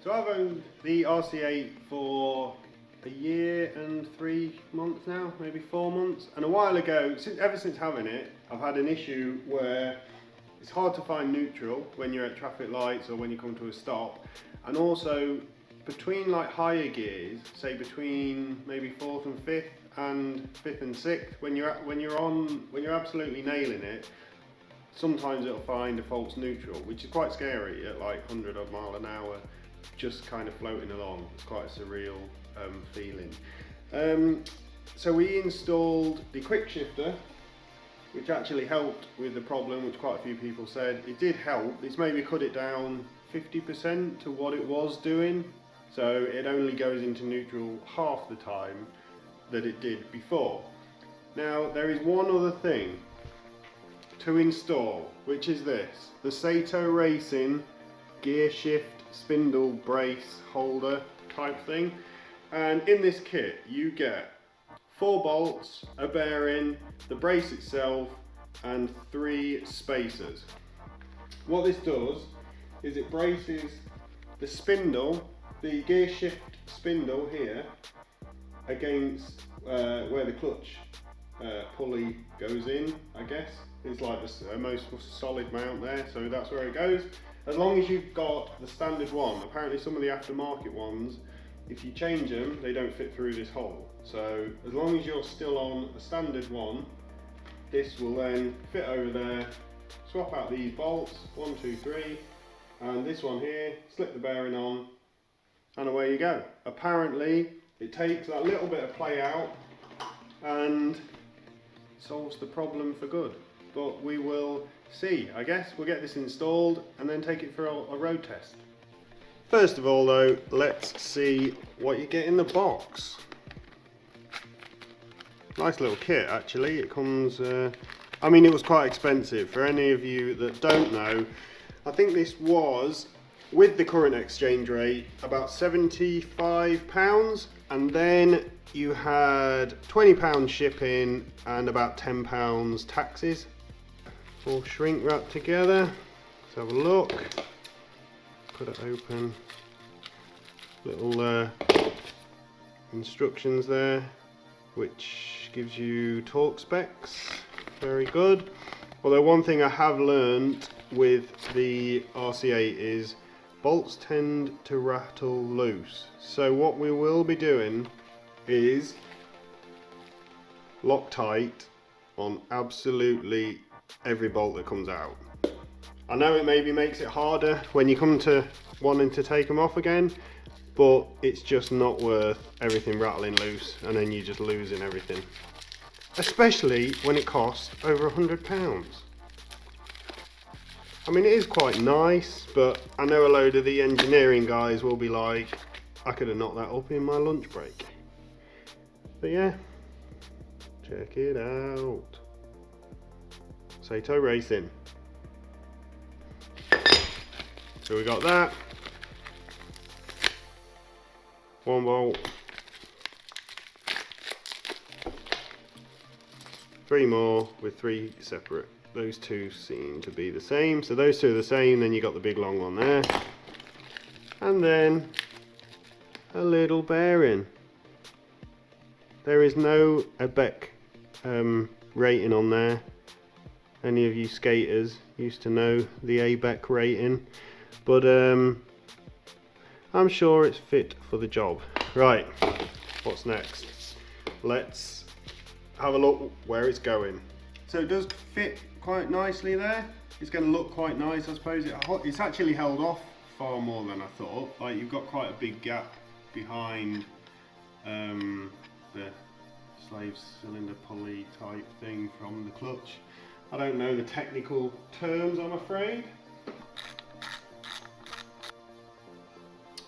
So I've owned the RC8 for a year and 3 months now, maybe 4 months. And a while ago, ever since having it, I've had an issue where it's hard to find neutral when you're at traffic lights or when you come to a stop. And also between like higher gears, say between maybe 4th and 5th and 5th and 6th, when you're absolutely nailing it, sometimes it'll find a false neutral, which is quite scary at like 100 odd mile an hour, just kind of floating along. It's quite a surreal feeling. So we installed the quick shifter, which actually helped with the problem, which quite a few people said. It did help. It's maybe cut it down 50% to what it was doing. So it only goes into neutral half the time that it did before. Now there is one other thing to install, which is this, the Sato Racing gear shift spindle brace holder type thing. And in this kit you get 4 bolts, a bearing, the brace itself and 3 spacers. What this does is it braces the spindle, the gear shift spindle here, against where the clutch pulley goes in, I guess. It's like the most solid mount there, so that's where it goes. As long as you've got the standard one. Apparently some of the aftermarket ones, if you change them, they don't fit through this hole. So as long as you're still on a standard one, this will then fit over there. Swap out these bolts, 1, 2, 3, and this one here, slip the bearing on, and away you go. Apparently it takes that little bit of play out and solves the problem for good. But we will see. I guess we'll get this installed and then take it for a road test. First of all though, let's see what you get in the box. Nice little kit actually. It comes, I mean it was quite expensive. For any of you that don't know, I think this was, with the current exchange rate, about £75, and then you had £20 shipping and about £10 taxes. All shrink wrapped together. Let's have a look. Cut it open. Little instructions there, which gives you torque specs. Very good. Although one thing I have learned with the RC8 is bolts tend to rattle loose. So what we will be doing is Loctite on absolutely every bolt that comes out. I know it maybe makes it harder when you come to wanting to take them off again, but it's just not worth everything rattling loose and then you're just losing everything. Especially when it costs over £100. I mean it is quite nice, but I know a load of the engineering guys will be like, I could have knocked that up in my lunch break. But yeah, check it out. Sato Racing. So we got that. 1 bolt. 3 more with 3 separate. Those 2 seem to be the same. So those 2 are the same, then you got the big long one there. And then a little bearing. There is no ABEC rating on there. Any of you skaters used to know the ABEC rating, but I'm sure it's fit for the job. Right, what's next? Let's have a look where it's going. So it does fit quite nicely there. It's going to look quite nice, I suppose. It's actually held off far more than I thought. Like you've got quite a big gap behind the slave cylinder pulley type thing from the clutch. I don't know the technical terms, I'm afraid.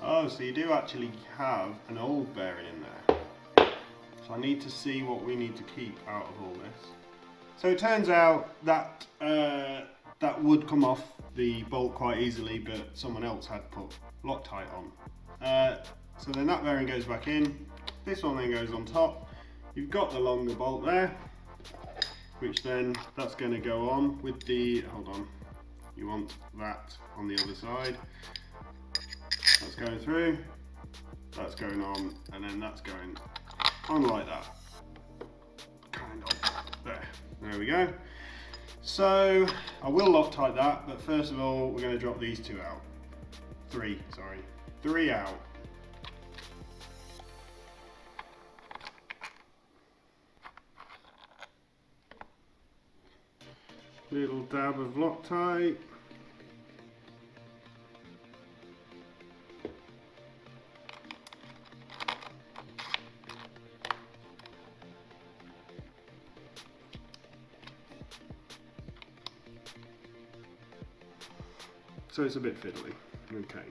Oh, so you do actually have an old bearing in there. So I need to see what we need to keep out of all this. So it turns out that that would come off the bolt quite easily, but someone else had put Loctite on. So then that bearing goes back in. This one then goes on top. You've got the longer bolt there, which then that's going to go on with the, hold on, you want that on the other side. That's going through, that's going on, and then that's going on like that. Kind of. There we go. So I will Loctite that, but first of all we're going to drop these two out. Three out. Little dab of Loctite. So it's a bit fiddly. Okay.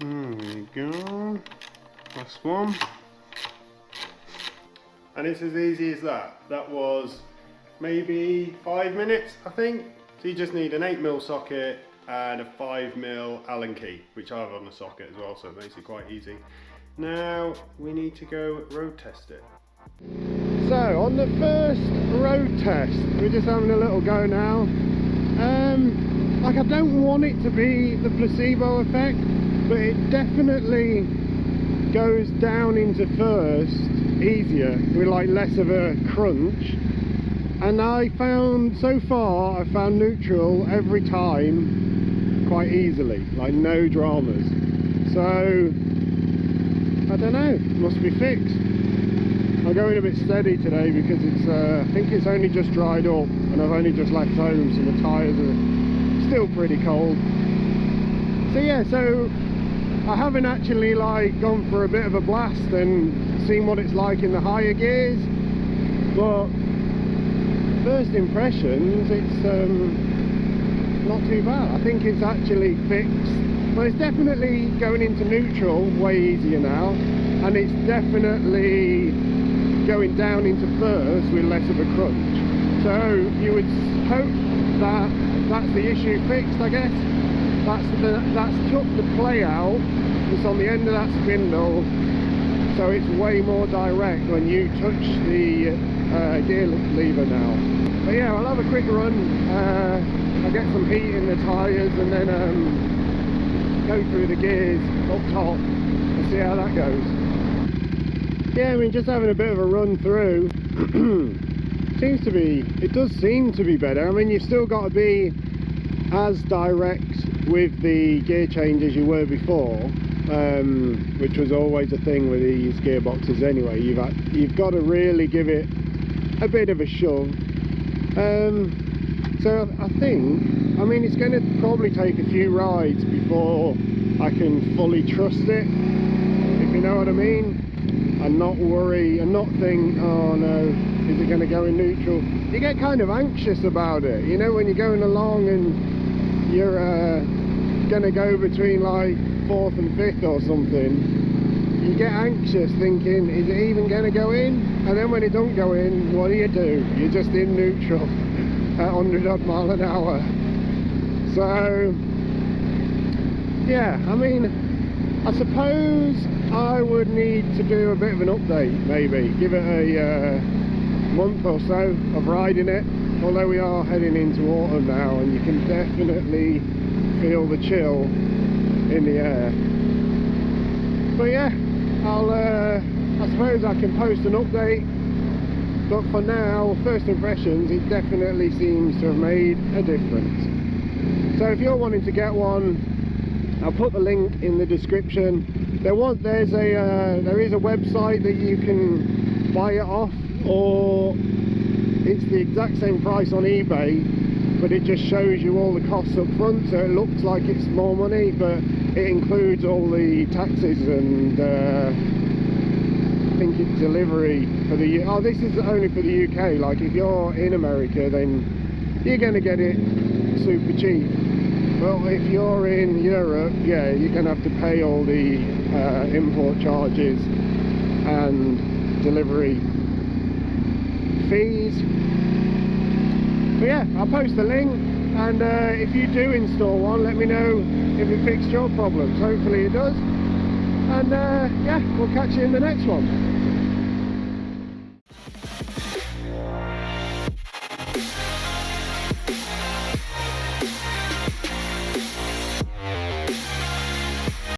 There we go, last one. And it's as easy as that. That was maybe 5 minutes, I think. So you just need an 8mm socket and a 5mm Allen key, which I have on the socket as well, so it makes it quite easy. Now we need to go road test it. So on the first road test, we're just having a little go now. Like, I don't want it to be the placebo effect, but it definitely goes down into first easier with like less of a crunch. And I found, so far, I found neutral every time quite easily, like no dramas. So I don't know, it must be fixed. I'm going a bit steady today because it's I think it's only just dried up and I've only just left home, so the tyres are still pretty cold. So yeah, so I haven't actually like gone for a bit of a blast and seen what it's like in the higher gears, but first impressions, it's not too bad. I think it's actually fixed. Well, it's definitely going into neutral way easier now, and it's definitely going down into first with less of a crunch. So you would hope that that's the issue fixed, I guess. That's took the play out. It's on the end of that spindle, so it's way more direct when you touch the gear lever now. But yeah, I'll have a quick run. I'll get some heat in the tyres and then go through the gears up top and see how that goes. Yeah, I mean, just having a bit of a run through. It does seem to be better. I mean, you've still got to be as direct with the gear change as you were before, which was always a thing with these gearboxes anyway. You've got to really give it a bit of a shove. So I think, I mean, it's going to probably take a few rides before I can fully trust it, if you know what I mean, and not worry and not think, oh no, is it going to go in neutral? You get kind of anxious about it, you know, when you're going along and you're going to go between like 4th and 5th or something. You get anxious thinking, is it even going to go in? And then when it don't go in, what do? You're just in neutral at 100 odd mile an hour. So yeah, I mean, I suppose I would need to do a bit of an update, maybe give it a month or so of riding it, although we are heading into autumn now and you can definitely feel the chill in the air. But yeah, I suppose I can post an update, but for now, first impressions, it definitely seems to have made a difference. So if you're wanting to get one, I'll put the link in the description. There is a website that you can buy it off, or it's the exact same price on eBay, but it just shows you all the costs up front, so it looks like it's more money, but it includes all the taxes and I think it's delivery for the this is only for the UK. Like if you're in America, then you're going to get it super cheap. Well, if you're in Europe, yeah, you're going to have to pay all the import charges and delivery fees. But yeah, I'll post the link, and if you do install one, let me know if it fixed your problems. Hopefully it does. And yeah, we'll catch you in the next one.